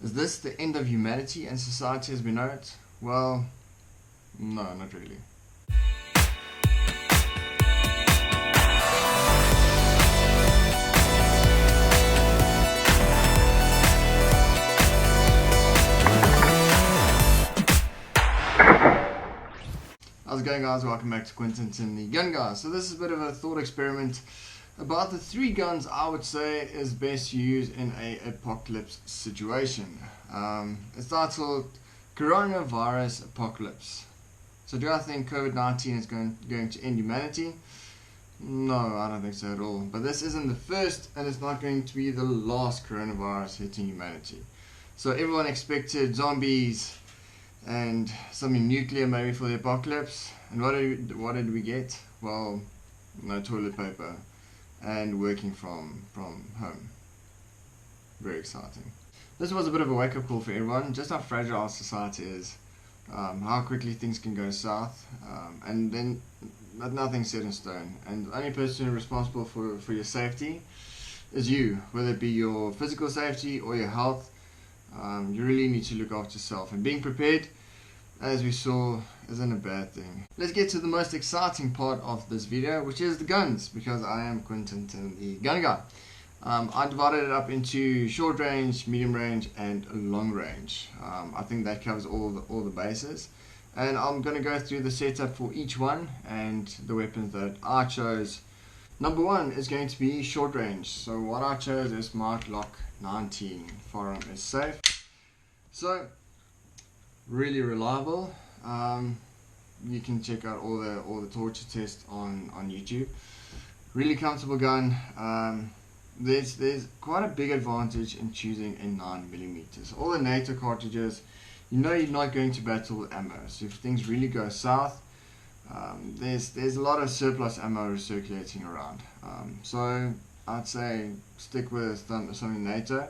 Is this the end of humanity and society as we know it? Well, no, not really. How's it going, guys? Welcome back to Quentin and the Gun Guys. So this is a bit of a thought experiment about the 3 guns I would say is best used in a apocalypse situation. It's titled Coronavirus Apocalypse. So do I think COVID-19 is going to end humanity? No, I don't think so at all. But this isn't the first, and it's not going to be the last coronavirus hitting humanity. So everyone expected zombies and something nuclear maybe for the apocalypse, and what did we get? Well, no toilet paper and working from home. Very exciting. This was a bit of a wake-up call for everyone, just how fragile our society is, how quickly things can go south, and then nothing's set in stone, and the only person responsible for your safety is you, whether it be your physical safety or your health. You really need to look after yourself, and being prepared, as we saw, isn't a bad thing. Let's get to the most exciting part of this video, which is the guns, because I am Quentin, the gun guy. I divided it up into short range, medium range, and long range. I think that covers all the bases, and I'm going to go through the setup for each one and the weapons that I chose. Number 1 is going to be short range. So what I chose is my Glock 19. Firearm is safe, so really reliable. You can check out all the torture tests on YouTube. Really comfortable gun. There's quite a big advantage in choosing a 9mm. All the NATO cartridges, you know you're not going to battle with ammo. So if things really go south, there's a lot of surplus ammo circulating around. So I'd say stick with something NATO.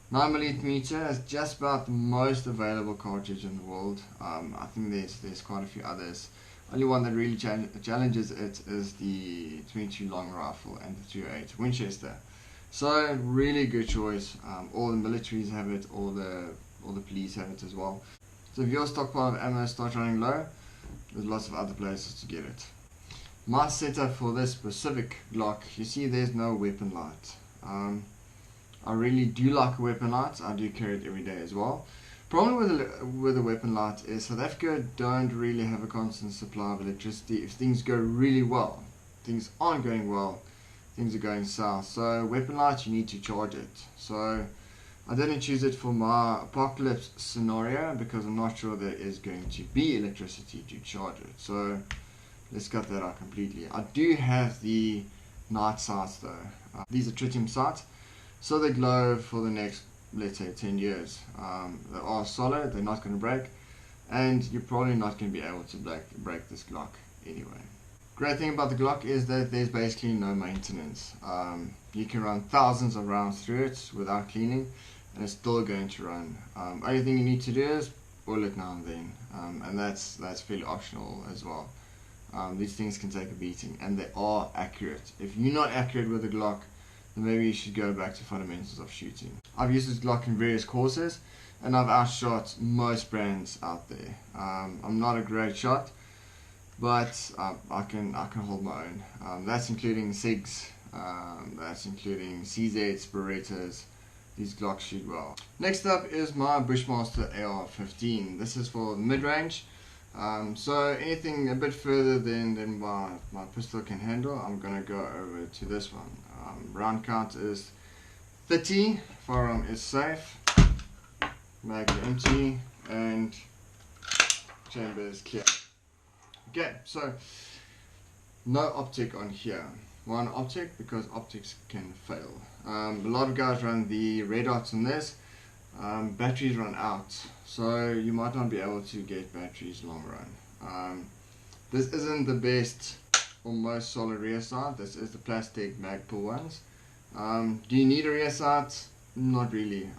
9mm is just about the most available cartridge in the world. I think there's quite a few others. Only one that really challenges it is the 22 long rifle and the 308 Winchester. So really good choice. All the militaries have it, all the police have it as well. So if your stockpile of ammo starts running low, there's lots of other places to get it. My setup for this specific Glock, you see there's no weapon light. I really do like a weapon light. I do carry it every day as well. Problem with a weapon light is South Africa don't really have a constant supply of electricity. If things go really well, things aren't going well, things are going south. So weapon light, you need to charge it. So I didn't choose it for my apocalypse scenario because I'm not sure there is going to be electricity to charge it. So let's cut that out completely. I do have the night sights though. These are tritium sights, so they glow for the next, let's say, 10 years. They are solid, they're not going to break, and you're probably not going to be able to break this Glock anyway. Great thing about the Glock is that there's basically no maintenance. You can run thousands of rounds through it without cleaning, and it's still going to run. Only thing you need to do is oil it now and then, and that's fairly optional as well. These things can take a beating, and they are accurate. If you're not accurate with the Glock, then maybe you should go back to fundamentals of shooting. I've used this Glock in various courses, and I've outshot most brands out there. I'm not a great shot, but I can hold my own. That's including SIGs, that's including CZs, Berettas. These Glocks shoot well. Next up is my Bushmaster AR-15. This is for mid-range. So anything a bit further than my pistol can handle, I'm going to go over to this one. Round count is 30, firearm is safe, mag empty, and chamber is clear. Okay, so no optic on here. One optic because optics can fail. A lot of guys run the red dots on this. Batteries run out, so you might not be able to get batteries long run. This isn't the best or most solid rear sight. This is the plastic Magpul ones. Do you need a rear sight? Not really.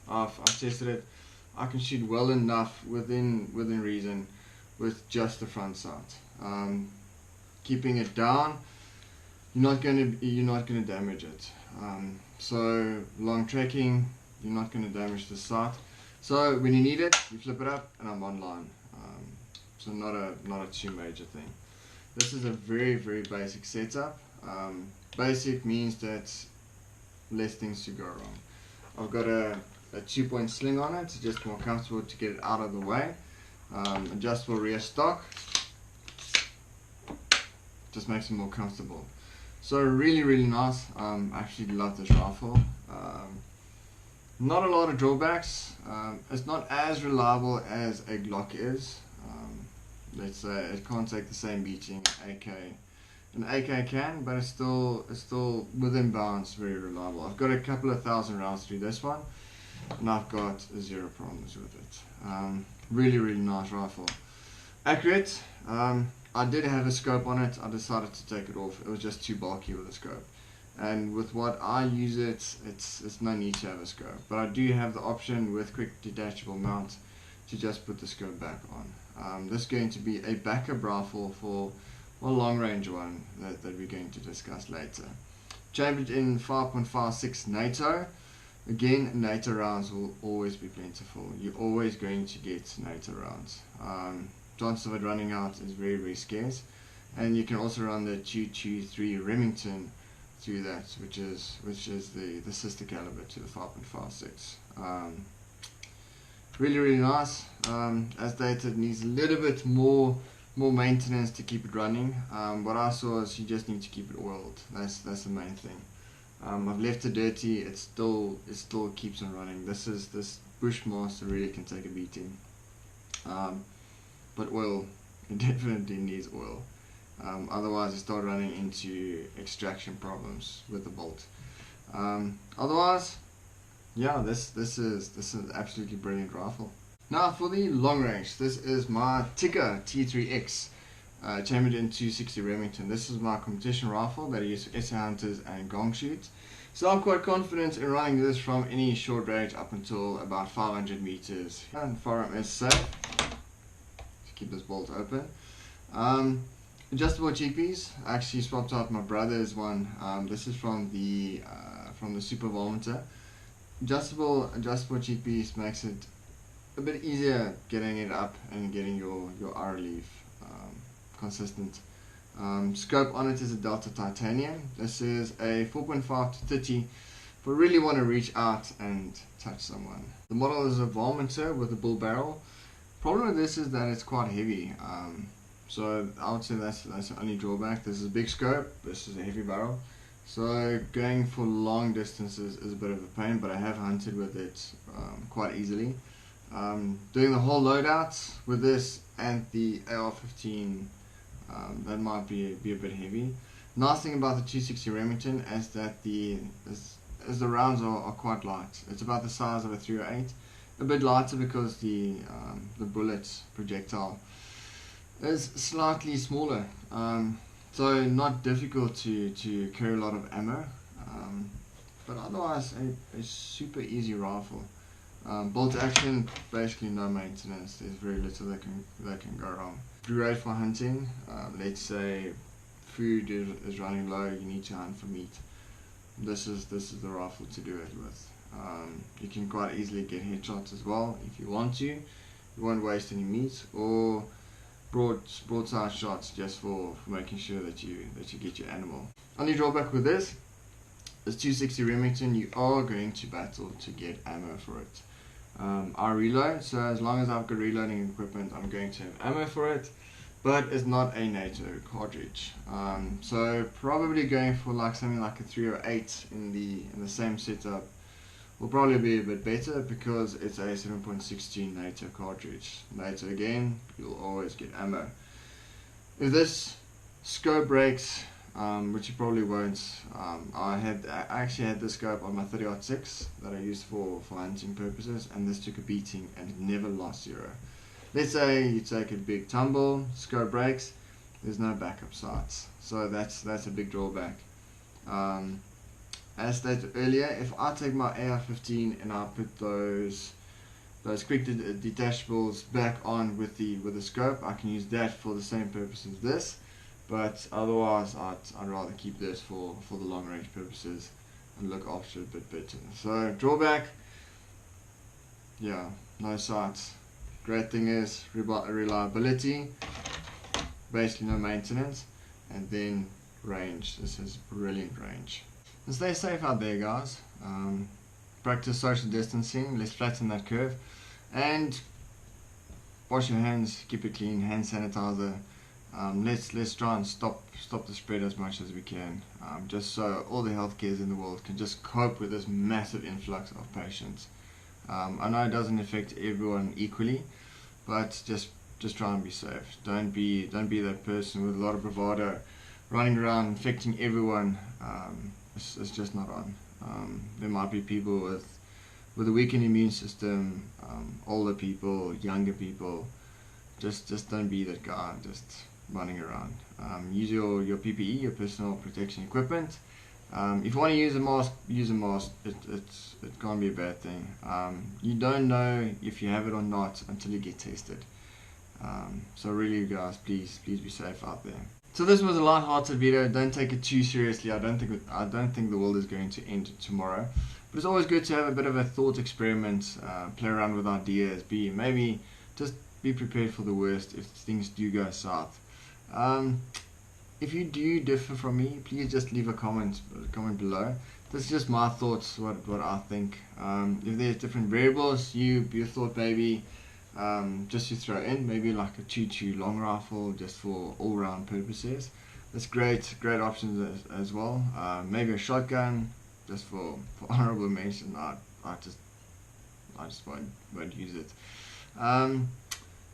I've tested it. I can shoot well enough within reason with just the front sight. Keeping it down, you're not going to damage it. So long trekking, you're not going to damage the sight. So when you need it, you flip it up and I'm online. So not a too major thing. This is a very basic setup. Basic means that less things to go wrong. I've got a 2-point sling on it, just more comfortable to get it out of the way. Adjustable rear stock, just makes it more comfortable. So really nice. I actually love this rifle. Not a lot of drawbacks. It's not as reliable as a Glock is. Let's say it can't take the same beating an AK can, but it's still within bounds, very reliable. I've got a couple of thousand rounds through this one, and I've got 0 problems with it. Really nice rifle. Accurate. I did have a scope on it. I decided to take it off. It was just too bulky with a scope. And with what I use it's no need to have a scope. But I do have the option with quick detachable mount to just put the scope back on. This is going to be a backup rifle for a long range one that we're going to discuss later. Chambered in 5.56 NATO. Again, NATO rounds will always be plentiful. You're always going to get NATO rounds. Chance of it running out is very scarce, and you can also run the 223 Remington through that, which is the sister caliber to the 5.56. Really nice. As stated, needs a little bit more maintenance to keep it running. What I saw is you just need to keep it oiled. That's the main thing. I've left it dirty. It still keeps on running. This Bushmaster really can take a beating. But oil, it definitely needs oil. Otherwise you start running into extraction problems with the bolt. Otherwise, yeah, this is absolutely brilliant rifle. Now for the long range, this is my Tikka T3X, chambered in 260 Remington. This is my competition rifle that I use for SA hunters and gong shoots. So I'm quite confident in running this from any short range up until about 500 meters. And firearm is safe. Keep this bolt open. Adjustable cheekpiece. I actually swapped out my brother's one. This is from the Super Volmeter. Adjustable cheekpiece makes it a bit easier getting it up and getting your eye relief consistent. Scope on it is a Delta Titanium. This is a 4.5 to 30 if we really want to reach out and touch someone. The model is a Volmeter with a bull barrel. Problem with this is that it's quite heavy, so I would say that's the only drawback. This is a big scope, this is a heavy barrel, so going for long distances is a bit of a pain, but I have hunted with it quite easily. Doing the whole loadout with this and the AR-15, that might be a bit heavy. Nice thing about the 260 Remington is that the rounds are quite light. It's about the size of a 308. A bit lighter because the bullet projectile is slightly smaller, so not difficult to carry a lot of ammo, but otherwise a super easy rifle. Bolt action, basically no maintenance. There's very little that can go wrong. Great for hunting. Let's say food is running low, you need to hunt for meat. This is the rifle to do it with. You can quite easily get headshots as well if you want to. You won't waste any meat, or broadside shots just for making sure that you get your animal. Only drawback with this is 260 Remington. You are going to battle to get ammo for it. I reload, so as long as I've got reloading equipment, I'm going to have ammo for it. But it's not a NATO cartridge, so probably going for something like a 308 in the same setup will probably be a bit better, because it's a 7.62 NATO cartridge. NATO again, you'll always get ammo. If this scope breaks, which you probably won't, I actually had this scope on my 30-06 that I used for hunting purposes, and this took a beating and it never lost 0. Let's say you take a big tumble, scope breaks, there's no backup sights, so that's a big drawback. As stated earlier, if I take my AR-15 and I put those quick detachables back on with the scope, I can use that for the same purpose as this, but otherwise I'd rather keep this for the long range purposes and look after it a bit better. So drawback, yeah, no sights. Great thing is reliability, basically no maintenance, and then range. This is brilliant range. And stay safe out there, guys. Practice social distancing. Let's flatten that curve, and wash your hands. Keep it clean. Hand sanitizer. Let's try and stop the spread as much as we can, just so all the healthcares in the world can just cope with this massive influx of patients. I know it doesn't affect everyone equally, but just try and be safe. Don't be that person with a lot of bravado running around infecting everyone. It's just not on. There might be people with a weakened immune system, older people, younger people. Just don't be that guy just running around. Use your PPE, your personal protection equipment. If you want to use a mask, use a mask. It can't be a bad thing. You don't know if you have it or not until you get tested. So really, guys, please be safe out there. So this was a light-hearted video. Don't take it too seriously. I don't think the world is going to end tomorrow. But it's always good to have a bit of a thought experiment, play around with ideas, maybe just be prepared for the worst if things do go south. If you do differ from me, please just leave a comment below. That's just my thoughts, what I think. If there's different variables you thought maybe just to throw in, maybe like a 2.2 long rifle just for all-round purposes. That's great options as well. Maybe a shotgun just for honorable mention. I just won't use it.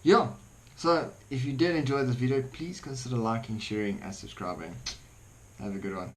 Yeah, so if you did enjoy this video, please consider liking, sharing and subscribing. Have a good one.